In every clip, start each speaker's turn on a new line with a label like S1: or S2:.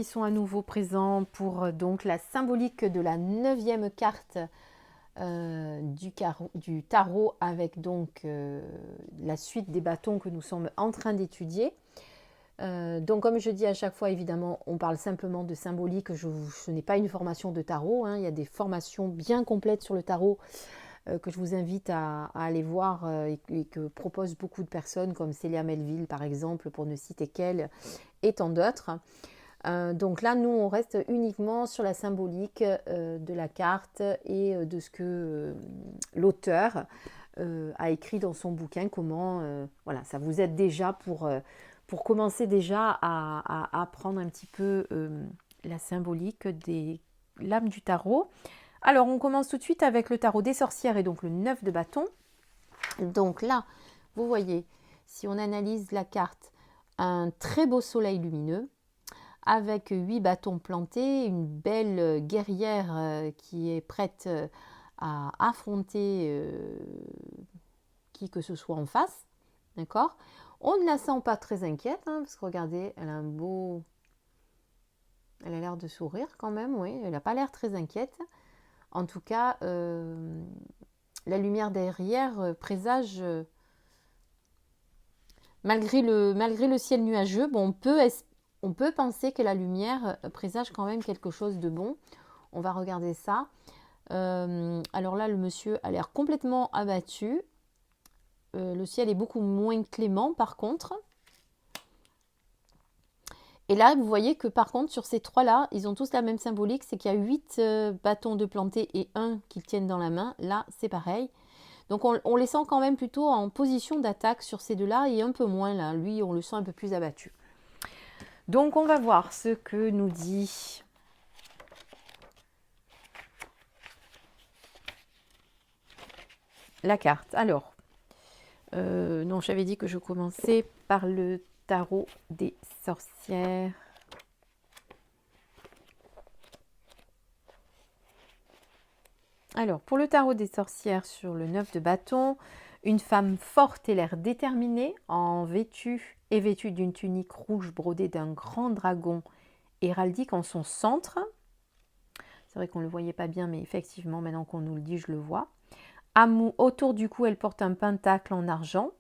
S1: sont à nouveau présents pour donc la symbolique de la 9e carte du tarot avec donc la suite des bâtons que nous sommes en train d'étudier. Donc comme je dis à chaque fois, évidemment, on parle simplement de symbolique. Ce n'est pas une formation de tarot, hein. Il y a des formations bien complètes sur le tarot que je vous invite à aller voir et que proposent beaucoup de personnes comme Célia Melville par exemple, pour ne citer qu'elle, et tant d'autres. Donc là, nous, on reste uniquement sur la symbolique de la carte et de ce que l'auteur a écrit dans son bouquin. Comment, voilà, ça vous aide déjà pour commencer déjà à apprendre un petit peu la symbolique des lames du tarot. Alors, on commence tout de suite avec le tarot des sorcières et donc le 9 de bâton. Donc là, vous voyez, si on analyse la carte, un très beau soleil lumineux, avec 8 bâtons plantés, une belle guerrière qui est prête à affronter qui que ce soit en face. D'accord? On ne la sent pas très inquiète, hein, parce que regardez, elle a un beau... Elle a l'air de sourire quand même, oui, elle n'a pas l'air très inquiète. En tout cas, la lumière derrière présage... malgré le ciel nuageux, bon, on peut penser que la lumière présage quand même quelque chose de bon. On va regarder ça. Alors là, le monsieur a l'air complètement abattu. Le ciel est beaucoup moins clément par contre. Et là, vous voyez que par contre, sur ces trois-là, ils ont tous la même symbolique. C'est qu'il y a 8 bâtons de plantés et un qu'ils tiennent dans la main. Là, c'est pareil. Donc on les sent quand même plutôt en position d'attaque sur ces deux-là et un peu moins là. Lui, on le sent un peu plus abattu. Donc on va voir ce que nous dit la carte. Alors, non, j'avais dit que je commençais par le tarot des sorcières. Alors, pour le tarot des sorcières sur le 9 de bâton, une femme forte et l'air déterminée, vêtue d'une tunique rouge brodée d'un grand dragon héraldique en son centre. C'est vrai qu'on ne le voyait pas bien, mais effectivement, maintenant qu'on nous le dit, je le vois. Autour du cou, elle porte un pentacle en argent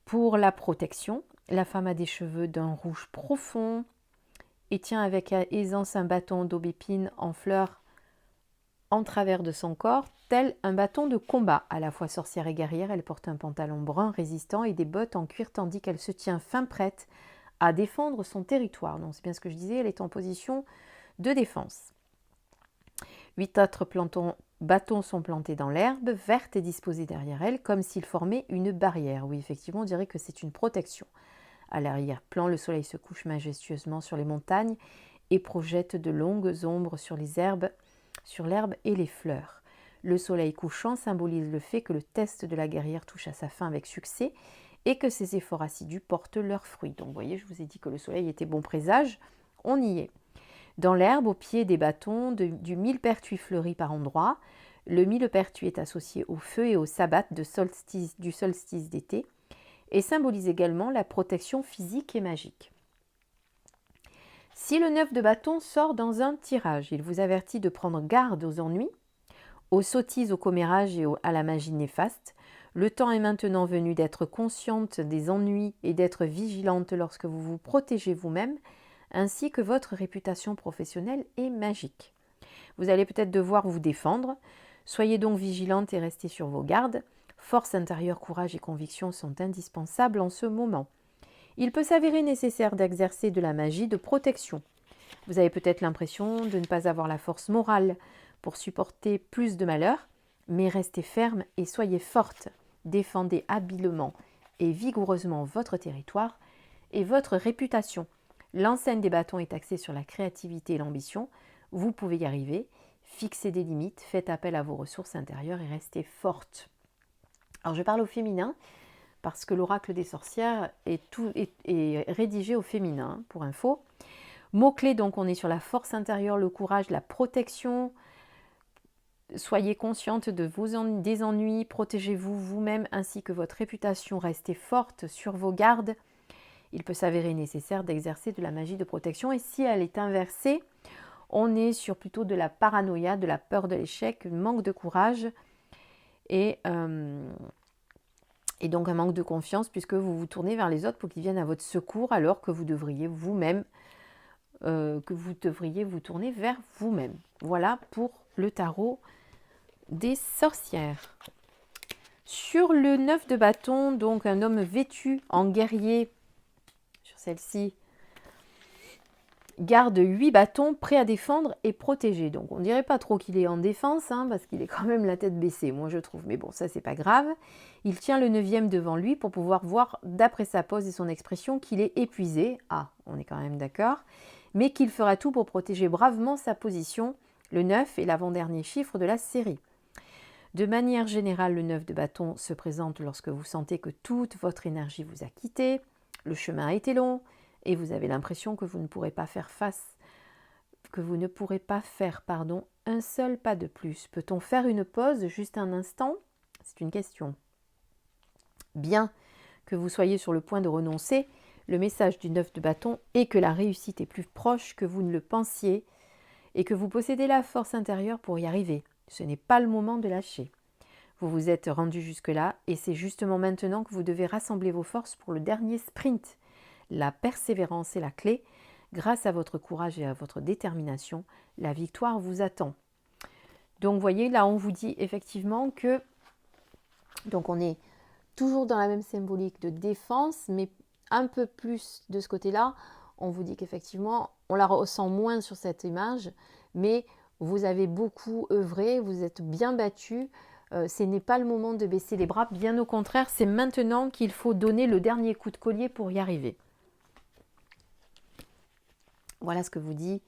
S1: pour la protection. La femme a des cheveux d'un rouge profond et tient avec aisance un bâton d'aubépine en fleurs en travers de son corps, tel un bâton de combat. À la fois sorcière et guerrière, elle porte un pantalon brun résistant et des bottes en cuir tandis qu'elle se tient fin prête à défendre son territoire. Donc c'est bien ce que je disais, elle est en position de défense. 8 autres bâtons sont plantés dans l'herbe, verte et disposés derrière elle, comme s'ils formaient une barrière. Oui, effectivement, on dirait que c'est une protection. À l'arrière-plan, le soleil se couche majestueusement sur les montagnes et projette de longues ombres sur l'herbe et les fleurs. Le soleil couchant symbolise le fait que le test de la guerrière touche à sa fin avec succès et que ses efforts assidus portent leurs fruits. Donc vous voyez, je vous ai dit que le soleil était bon présage, on y est. Dans l'herbe, au pied des bâtons, du millepertuis fleuri par endroits. Le millepertuis est associé au feu et au sabbat du solstice d'été et symbolise également la protection physique et magique. Si le 9 de bâton sort dans un tirage, il vous avertit de prendre garde aux ennuis, aux sottises, au commérage et à la magie néfaste. Le temps est maintenant venu d'être consciente des ennuis et d'être vigilante lorsque vous vous protégez vous-même, ainsi que votre réputation professionnelle et magique. Vous allez peut-être devoir vous défendre. Soyez donc vigilante et restez sur vos gardes. Force intérieure, courage et conviction sont indispensables en ce moment. Il peut s'avérer nécessaire d'exercer de la magie de protection. Vous avez peut-être l'impression de ne pas avoir la force morale pour supporter plus de malheurs, mais restez ferme et soyez forte. Défendez habilement et vigoureusement votre territoire et votre réputation. L'enseigne des bâtons est axée sur la créativité et l'ambition. Vous pouvez y arriver. Fixez des limites, faites appel à vos ressources intérieures et restez forte. Alors je parle au féminin parce que l'oracle des sorcières est rédigé au féminin, pour info. Mots-clés, donc on est sur la force intérieure, le courage, la protection. Soyez consciente des ennuis, protégez-vous vous-même ainsi que votre réputation, restez forte sur vos gardes. il peut s'avérer nécessaire d'exercer de la magie de protection. Et si elle est inversée, on est sur plutôt de la paranoïa, de la peur de l'échec, un manque de courage et donc un manque de confiance puisque vous vous tournez vers les autres pour qu'ils viennent à votre secours alors que vous devriez vous-même, vous tourner vers vous-même. Voilà pour le tarot des sorcières. Sur le 9 de bâton, donc un homme vêtu en guerrier, sur celle-ci, garde 8 bâtons, prêt à défendre et protéger. Donc on dirait pas trop qu'il est en défense, hein, parce qu'il est quand même la tête baissée, moi je trouve. Mais bon, ça c'est pas grave. Il tient le 9e devant lui pour pouvoir voir, d'après sa pose et son expression, qu'il est épuisé. Ah, on est quand même d'accord. Mais qu'il fera tout pour protéger bravement sa position. Le 9 est l'avant-dernier chiffre de la série. De manière générale, le 9 de bâton se présente lorsque vous sentez que toute votre énergie vous a quitté, le chemin a été long et vous avez l'impression que vous ne pourrez pas faire un seul pas de plus. Peut-on faire une pause juste un instant? C'est une question. Bien que vous soyez sur le point de renoncer, le message du 9 de bâton est que la réussite est plus proche que vous ne le pensiez et que vous possédez la force intérieure pour y arriver. Ce n'est pas le moment de lâcher. Vous vous êtes rendu jusque-là et c'est justement maintenant que vous devez rassembler vos forces pour le dernier sprint. La persévérance est la clé. Grâce à votre courage et à votre détermination, la victoire vous attend. Donc, vous voyez, là, on vous dit effectivement que donc on est toujours dans la même symbolique de défense, mais un peu plus de ce côté-là. On vous dit qu'effectivement, on la ressent moins sur cette image, mais vous avez beaucoup œuvré, vous êtes bien battu. Ce n'est pas le moment de baisser les bras, bien au contraire, c'est maintenant qu'il faut donner le dernier coup de collier pour y arriver. Voilà ce que vous dit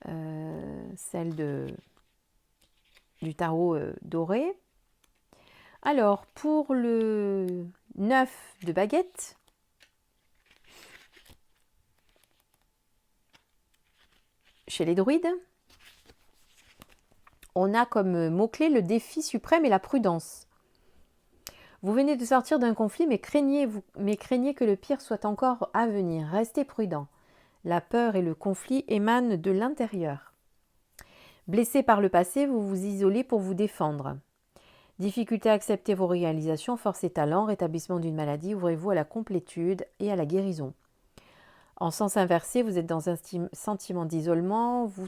S1: celle du tarot doré. Alors, pour le 9 de baguette, chez les druides, on a comme mot-clé le défi suprême et la prudence. Vous venez de sortir d'un conflit, mais craignez que le pire soit encore à venir. Restez prudent. La peur et le conflit émanent de l'intérieur. Blessé par le passé, vous vous isolez pour vous défendre. Difficulté à accepter vos réalisations, force et talent, rétablissement d'une maladie, ouvrez-vous à la complétude et à la guérison. En sens inversé, vous êtes dans un sentiment d'isolement, vous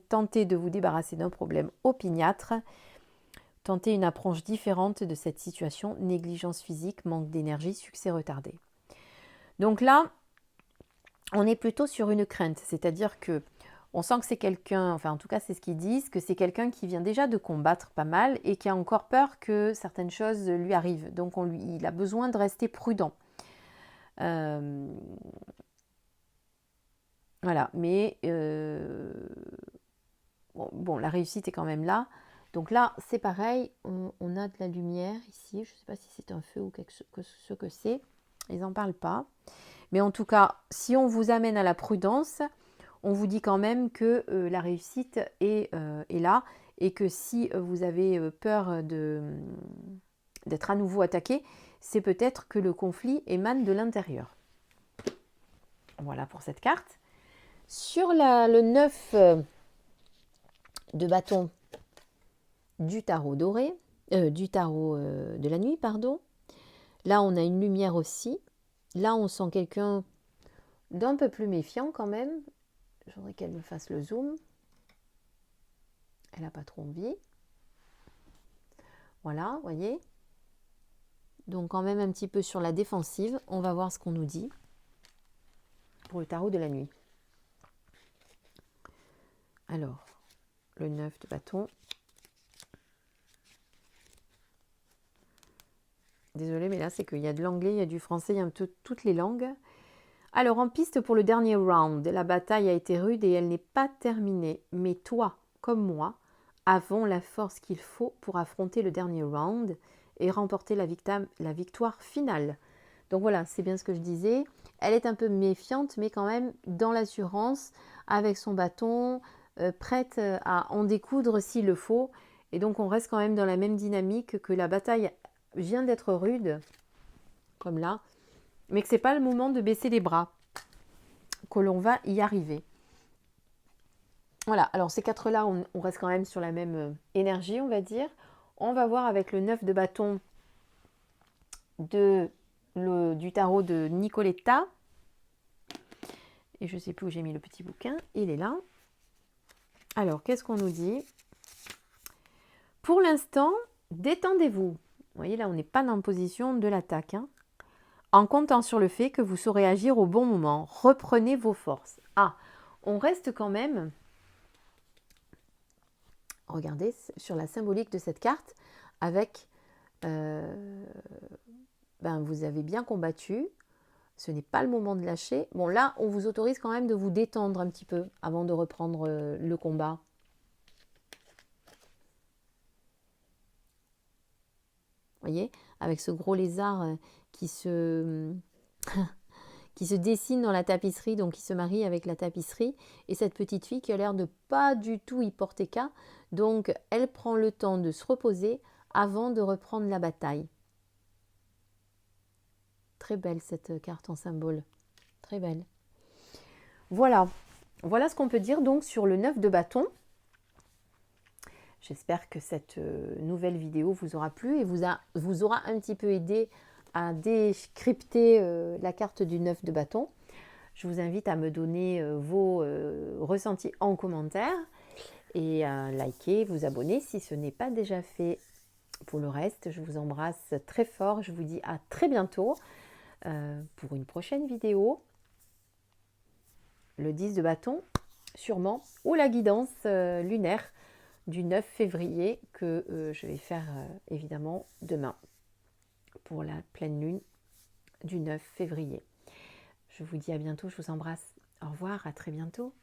S1: tentez de vous débarrasser d'un problème opiniâtre, tentez une approche différente de cette situation, négligence physique, manque d'énergie, succès retardé. Donc là, on est plutôt sur une crainte, c'est-à-dire que on sent que c'est quelqu'un, enfin en tout cas c'est ce qu'ils disent, que c'est quelqu'un qui vient déjà de combattre pas mal et qui a encore peur que certaines choses lui arrivent. Donc il a besoin de rester prudent. Voilà, mais bon, la réussite est quand même là. Donc là, c'est pareil, on a de la lumière ici. Je ne sais pas si c'est un feu ou ce que c'est. Ils n'en parlent pas. Mais en tout cas, si on vous amène à la prudence, on vous dit quand même que la réussite est là et que si vous avez peur d'être à nouveau attaqué, c'est peut-être que le conflit émane de l'intérieur. Voilà pour cette carte. Sur le 9 de bâton du tarot doré, du tarot de la nuit, pardon. Là, on a une lumière aussi. Là, on sent quelqu'un d'un peu plus méfiant quand même. Je voudrais qu'elle me fasse le zoom. Elle n'a pas trop envie. Voilà, vous voyez. Donc quand même un petit peu sur la défensive. On va voir ce qu'on nous dit pour le tarot de la nuit. Alors, le 9 de bâton. Désolée, mais là, c'est qu'il y a de l'anglais, il y a du français, il y a un peu toutes les langues. Alors, en piste pour le dernier round, la bataille a été rude et elle n'est pas terminée. Mais toi, comme moi, avons la force qu'il faut pour affronter le dernier round et remporter la victoire finale. Donc voilà, c'est bien ce que je disais. Elle est un peu méfiante, mais quand même dans l'assurance, avec son bâton, prête à en découdre s'il le faut. Et donc on reste quand même dans la même dynamique que la bataille vient d'être rude, comme là. mais que ce n'est pas le moment de baisser les bras, que l'on va y arriver. Voilà, alors ces quatre-là, on reste quand même sur la même énergie, on va dire. On va voir avec le 9 de bâton du tarot de Nicoletta. Et je ne sais plus où j'ai mis le petit bouquin, il est là. Alors, qu'est-ce qu'on nous dit? Pour l'instant, détendez-vous. Vous voyez, là, on n'est pas dans la position de l'attaque. Hein. En comptant sur le fait que vous saurez agir au bon moment. Reprenez vos forces. Ah, on reste quand même, regardez, sur la symbolique de cette carte, avec, vous avez bien combattu, ce n'est pas le moment de lâcher. Bon, là, on vous autorise quand même de vous détendre un petit peu avant de reprendre le combat. Vous voyez, avec ce gros lézard qui se dessine dans la tapisserie, donc qui se marie avec la tapisserie, et cette petite fille qui a l'air de pas du tout y porter cas, donc elle prend le temps de se reposer avant de reprendre la bataille. Très belle cette carte en symbole, très belle. Voilà ce qu'on peut dire donc sur le 9 de bâton. J'espère que cette nouvelle vidéo vous aura plu et vous aura un petit peu aidé à décrypter la carte du 9 de bâton. Je vous invite à me donner vos ressentis en commentaire et à liker, vous abonner si ce n'est pas déjà fait. Pour le reste, je vous embrasse très fort. Je vous dis à très bientôt pour une prochaine vidéo. Le 10 de bâton, sûrement, ou la guidance lunaire du 9 février que je vais faire évidemment demain pour la pleine lune du 9 février. Je vous dis à bientôt, je vous embrasse. Au revoir, à très bientôt.